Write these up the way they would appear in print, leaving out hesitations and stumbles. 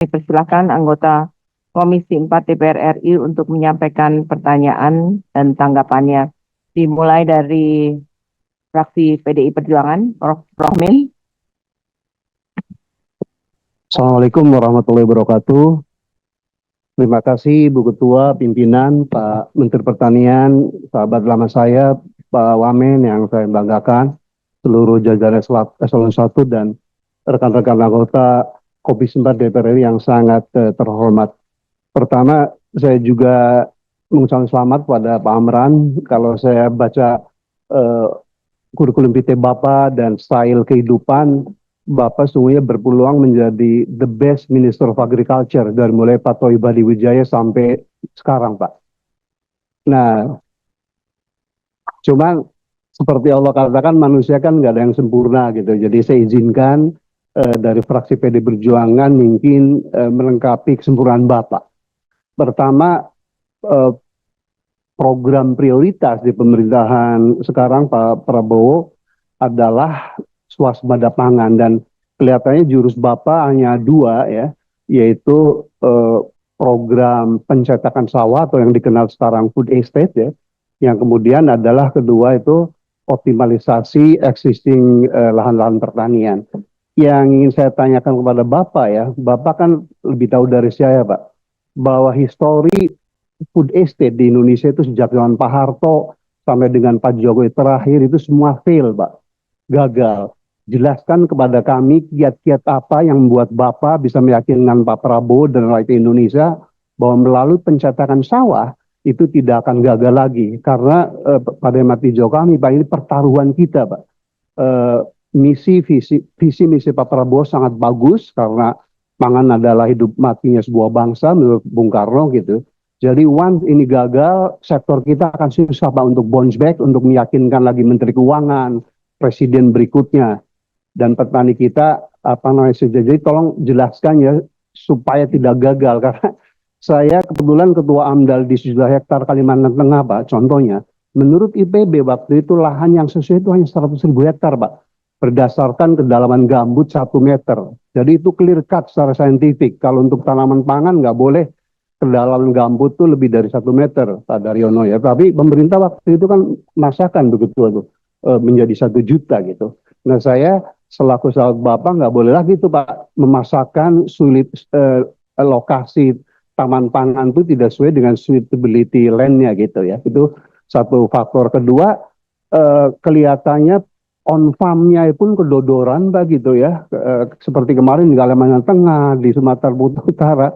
Persilakan anggota Komisi 4 DPR RI untuk menyampaikan pertanyaan dan tanggapannya. Dimulai dari fraksi PDI Perjuangan, Prof. Rohmin. Assalamualaikum warahmatullahi wabarakatuh. Terima kasih Bu Ketua, pimpinan, Pak Menteri Pertanian, sahabat lama saya, Pak Wamen yang saya banggakan, seluruh jajaran Eselon 1 dan rekan-rekan anggota Komisi 4 DPR RI yang sangat terhormat. Pertama, saya juga mengucapkan selamat pada Pak Amran. Kalau saya baca kurikulum PT Bapak dan style kehidupan, Bapak sungguhnya berpeluang menjadi the best Minister of Agriculture dari mulai Pak Toi Badi Wijaya sampai sekarang, Pak. Nah, cuman seperti Allah katakan, manusia kan nggak ada yang sempurna gitu. Jadi saya izinkan dari fraksi PD Perjuangan mungkin melengkapi kesempurnaan Bapak. Pertama, program prioritas di pemerintahan sekarang Pak Prabowo adalah swasembada pangan, dan kelihatannya jurus Bapak hanya dua ya, yaitu program pencetakan sawah atau yang dikenal sekarang food estate ya, yang kemudian adalah kedua itu optimalisasi existing lahan-lahan pertanian. Yang ingin saya tanyakan kepada Bapak ya, Bapak kan lebih tahu dari saya Pak, bahwa histori food estate di Indonesia itu sejak zaman Pak Harto sampai dengan Pak Jokowi terakhir itu semua fail Pak, gagal. Jelaskan kepada kami kiat-kiat apa yang membuat Bapak bisa meyakinkan Pak Prabowo dan rakyat Indonesia bahwa melalui pencetakan sawah itu tidak akan gagal lagi. Karena pada mati jauh kami Pak, ini pertaruhan kita Pak. Visi misi Pak Prabowo sangat bagus karena pangan adalah hidup matinya sebuah bangsa menurut Bung Karno gitu. Jadi once ini gagal, sektor kita akan susah Pak untuk bounce back, untuk meyakinkan lagi Menteri Keuangan, Presiden berikutnya, dan petani kita jadi tolong jelaskan ya supaya tidak gagal, karena saya kebetulan ketua AMDAL di 7 hektar Kalimantan Tengah Pak, contohnya menurut IPB waktu itu lahan yang sesuai itu hanya 100.000 hektar Pak, berdasarkan kedalaman gambut 1 meter. Jadi itu clear cut secara saintifik. Kalau untuk tanaman pangan nggak boleh kedalaman gambut tuh lebih dari 1 meter Pak Daryono ya. Tapi pemerintah waktu itu kan masakan begitu tuh menjadi 1 juta gitu. Nah saya selaku sahabat Bapak nggak boleh lagi tuh Pak memasakkan sulit lokasi taman pangan itu tidak sesuai dengan suitability land-nya gitu ya. Itu satu faktor. Kedua, kelihatannya on farm-nya pun kedodoran Pak gitu ya. Seperti kemarin di Kalimantan Tengah, di Sumatera Utara,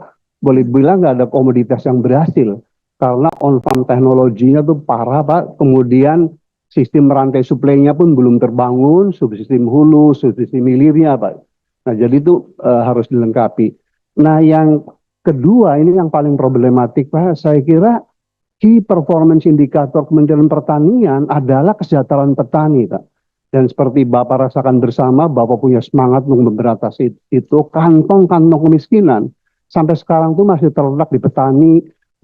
boleh bilang nggak ada komoditas yang berhasil. Karena on farm teknologinya tuh parah Pak. Kemudian sistem rantai suplainya pun belum terbangun, subsistem hulu, subsistem hilirnya Pak. Nah jadi itu harus dilengkapi. Nah yang kedua ini yang paling problematik Pak, saya kira key performance indikator Kementerian Pertanian adalah kesejahteraan petani Pak. Dan seperti Bapak rasakan bersama, Bapak punya semangat untuk memberantas itu, kantong-kantong kemiskinan sampai sekarang tuh masih terletak di petani,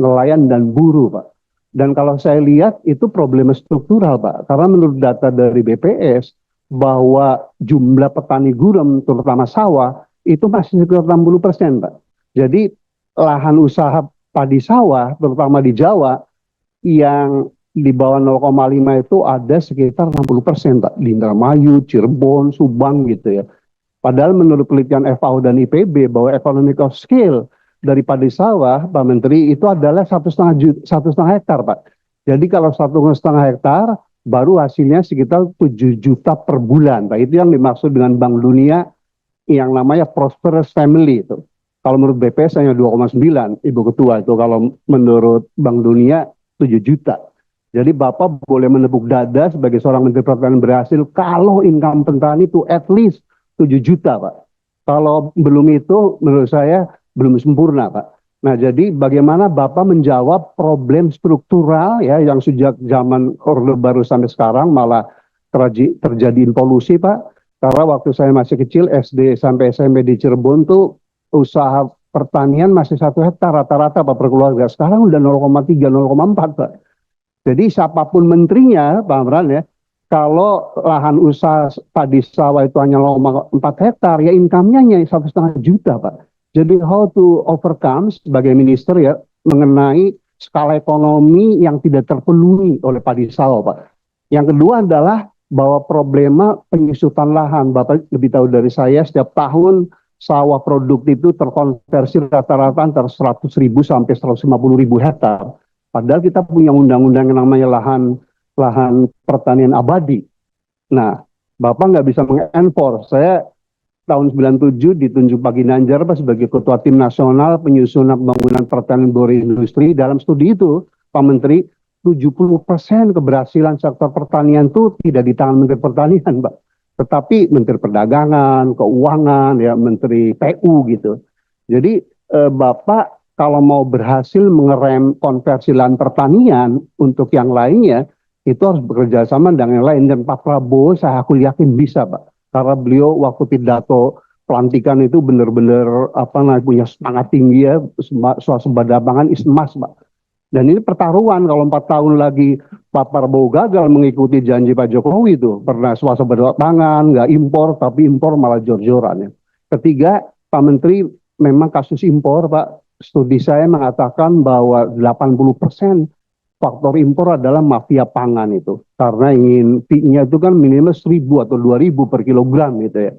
nelayan, dan buruh Pak. Dan kalau saya lihat itu problem struktural Pak, karena menurut data dari BPS bahwa jumlah petani gurem terutama sawah itu masih sekitar 60% Pak. Jadi lahan usaha padi sawah terutama di Jawa yang di bawah 0,5 itu ada sekitar 60% Pak, di Indramayu, Cirebon, Subang gitu ya. Padahal menurut penelitian FAO dan IPB bahwa economic of scale dari padi sawah, Pak Menteri, itu adalah 1,5 hektar, Pak. Jadi kalau 1,5 hektar, baru hasilnya sekitar 7 juta per bulan, Pak. Itu yang dimaksud dengan Bank Dunia yang namanya prosperous family itu. Kalau menurut BPS hanya 2,9, Ibu Ketua itu. Kalau menurut Bank Dunia 7 juta. Jadi Bapak boleh menepuk dada sebagai seorang Menteri Pertanian berhasil kalau income petani itu at least 7 juta Pak. Kalau belum itu menurut saya belum sempurna Pak. Nah jadi bagaimana Bapak menjawab problem struktural ya yang sejak zaman Orde Baru sampai sekarang malah terjadi involusi Pak. Karena waktu saya masih kecil SD sampai SMP di Cirebon tuh usaha pertanian masih 1 hektar rata-rata Pak per keluarga. Sekarang udah 0,3, 0,4 Pak. Jadi siapapun menterinya Pak Amran ya, kalau lahan usaha padi sawah itu hanya 0,4 hektar, ya income-nya hanya 1,5 juta, Pak. Jadi how to overcome sebagai minister ya mengenai skala ekonomi yang tidak terpenuhi oleh padi sawah, Pak. Yang kedua adalah bahwa problema penyusutan lahan. Bapak lebih tahu dari saya, setiap tahun sawah produktif itu terkonversi rata-rata antara 100.000 sampai 150.000 hektar. Padahal kita punya undang-undang yang namanya lahan pertanian abadi. Nah, Bapak nggak bisa mengenforce. Saya tahun 97 ditunjuk Pak Ginanjar Pak sebagai Ketua Tim Nasional Penyusunan Pembangunan Pertanian Berindustri. Dalam studi itu, Pak Menteri, 70% keberhasilan sektor pertanian itu tidak di tangan Menteri Pertanian, Pak. Tetapi Menteri Perdagangan, Keuangan, ya Menteri PU gitu. Jadi Bapak kalau mau berhasil mengerem konversi lahan pertanian untuk yang lainnya, itu harus bekerja sama dengan yang lain. Dan Pak Prabowo saya aku yakin bisa, Pak. Karena beliau waktu pidato pelantikan itu benar-benar punya semangat tinggi ya, swasembada pangan is emas, Pak. Dan ini pertaruhan kalau 4 tahun lagi Pak Prabowo gagal mengikuti janji Pak Jokowi itu, pernah swasembada pangan, nggak impor, tapi impor malah jor-joran ya. Ketiga, Pak Menteri, memang kasus impor, Pak, studi saya mengatakan bahwa 80% faktor impor adalah mafia pangan itu. Karena ingin fee-nya itu kan minimal 1.000 atau 2.000 per kilogram gitu ya.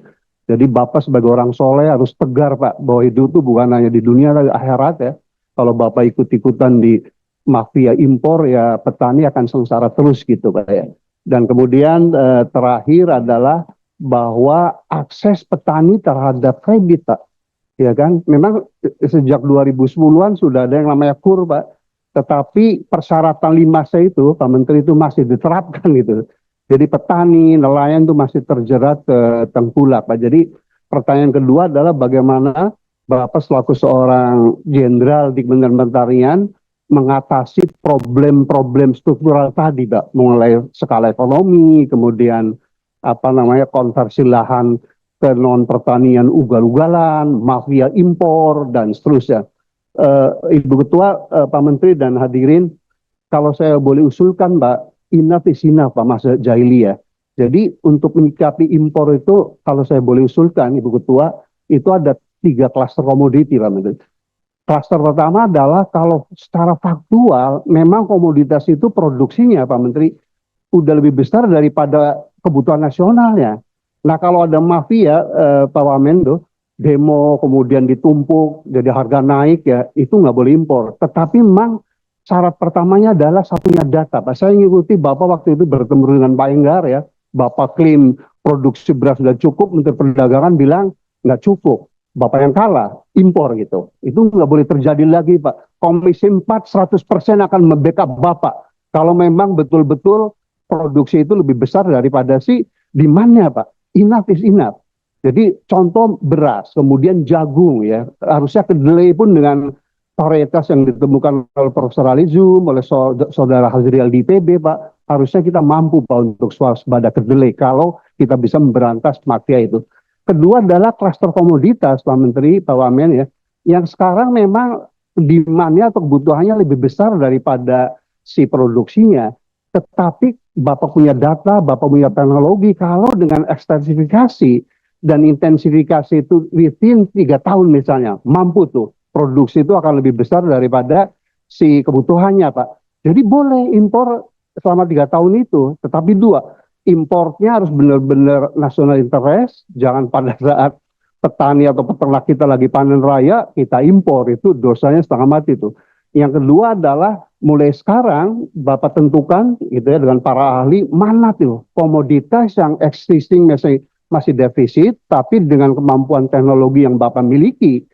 Jadi Bapak sebagai orang soleh harus tegar, Pak, bahwa hidup itu bukan hanya di dunia tapi akhirat ya. Kalau Bapak ikut-ikutan di mafia impor ya petani akan sengsara terus gitu, Pak ya. Dan kemudian terakhir adalah bahwa akses petani terhadap kredit, Pak. Ya kan, memang sejak 2010-an sudah ada yang namanya KUR, Pak. Tetapi persyaratan 5C itu, Pak Menteri, itu masih diterapkan gitu. Jadi petani, nelayan itu masih terjerat ke tengkulak, Pak. Jadi pertanyaan kedua adalah bagaimana Bapak selaku seorang jenderal di Kementerian Pertanian mengatasi problem-problem struktural tadi, Pak. Mulai skala ekonomi, kemudian konversi lahan ke non pertanian ugal-ugalan, mafia impor, dan seterusnya. Ibu Ketua, Pak Menteri dan hadirin, kalau saya boleh usulkan, Mbak, enough is enough, Pak Mas Jaili ya. Jadi untuk menyikapi impor itu, kalau saya boleh usulkan, Ibu Ketua, itu ada 3 klaster komoditi, Pak Menteri. Klaster pertama adalah kalau secara faktual, memang komoditas itu produksinya, Pak Menteri, udah lebih besar daripada kebutuhan nasionalnya. Nah kalau ada mafia, Pak Wamendo, demo kemudian ditumpuk jadi harga naik ya, itu nggak boleh impor. Tetapi memang syarat pertamanya adalah satunya data, Pak. Saya ngikuti Bapak waktu itu bertemu dengan Pak Enggar ya, Bapak klaim produksi beras sudah cukup, Menteri Perdagangan bilang nggak cukup. Bapak yang kalah, impor gitu. Itu nggak boleh terjadi lagi, Pak. Komisi 4 100% akan membackup Bapak. Kalau memang betul-betul produksi itu lebih besar daripada si demand-nya, Pak. Enough is enough. Jadi contoh beras, kemudian jagung ya, harusnya kedelai pun dengan varietas yang ditemukan oleh Profesor Ali Zoom, oleh Saudara Hazriel di PB, Pak, harusnya kita mampu, Pak, untuk swasembada kedelai kalau kita bisa memberantas mafia itu. Kedua adalah klaster komoditas, Pak Menteri, Pak Wamen ya, yang sekarang memang demand-nya atau kebutuhannya lebih besar daripada si produksinya. Tetapi Bapak punya data, Bapak punya teknologi, kalau dengan ekstensifikasi dan intensifikasi itu within 3 tahun misalnya, mampu tuh, produksi itu akan lebih besar daripada si kebutuhannya, Pak. Jadi boleh impor selama 3 tahun itu, tetapi 2, importnya harus benar-benar national interest, jangan pada saat petani atau peternak kita lagi panen raya, kita impor, itu dosanya setengah mati tuh. Yang kedua adalah mulai sekarang Bapak tentukan gitu ya dengan para ahli, mana tuh komoditas yang existing masih defisit, tapi dengan kemampuan teknologi yang Bapak miliki,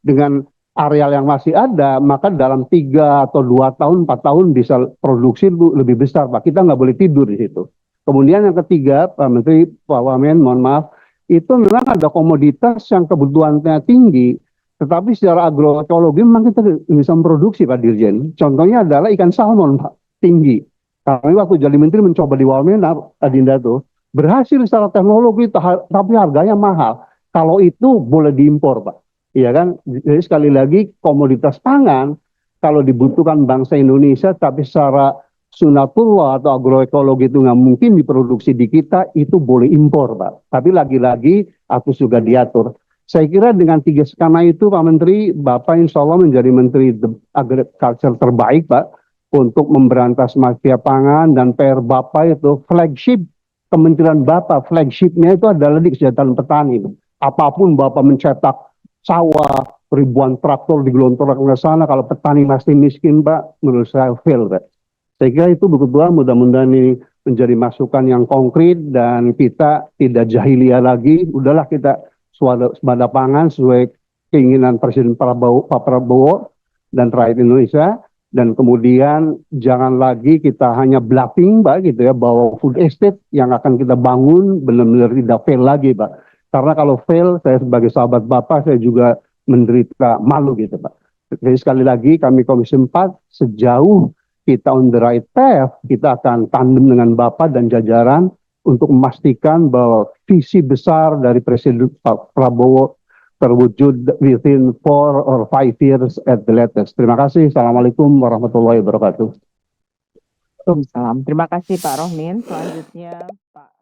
dengan areal yang masih ada, maka dalam 3 atau 2 tahun, 4 tahun bisa produksi lebih besar, Pak. Kita nggak boleh tidur di situ. Kemudian yang ketiga, Pak Menteri, Pak Wamen, mohon maaf, itu memang ada komoditas yang kebutuhannya tinggi, tetapi secara agroekologi memang kita bisa memproduksi, Pak Dirjen. Contohnya adalah ikan salmon, Pak, tinggi. Kami waktu jadi menteri mencoba di Wamen, Adinda tuh, berhasil secara teknologi, tapi harganya mahal. Kalau itu boleh diimpor, Pak. Iya kan? Jadi sekali lagi komoditas pangan, kalau dibutuhkan bangsa Indonesia, tapi secara sunatullah atau agroekologi itu nggak mungkin diproduksi di kita, itu boleh impor, Pak. Tapi lagi-lagi harus juga diatur. Saya kira dengan tiga skema itu Pak Menteri, Bapak insya Allah menjadi Menteri Agriculture terbaik Pak untuk memberantas mafia pangan, dan PR Bapak itu flagship Kementerian Bapak, flagshipnya itu adalah di kesejahteraan petani. Apapun Bapak mencetak sawah, ribuan traktor digelontorkan ke sana, kalau petani masih miskin Pak, menurut saya fail Pak. Saya kira itu betul-betul mudah-mudahan ini menjadi masukan yang konkret dan kita tidak jahiliyah lagi, udahlah kita swada pangan sesuai keinginan Presiden Pak Prabowo dan rakyat Indonesia, dan kemudian jangan lagi kita hanya bluffing Pak gitu ya, bahwa food estate yang akan kita bangun benar-benar tidak fail lagi Pak. Karena kalau fail, saya sebagai sahabat Bapak saya juga menderita malu gitu Pak. Jadi sekali lagi kami Komisi 4 sejauh kita on the right path, kita akan tandem dengan Bapak dan jajaran untuk memastikan bahwa visi besar dari Presiden Pak Prabowo terwujud within 4 or 5 years at the latest. Terima kasih. Assalamualaikum warahmatullahi wabarakatuh. Waalaikumsalam. Terima kasih Pak Rohmin. Selanjutnya Pak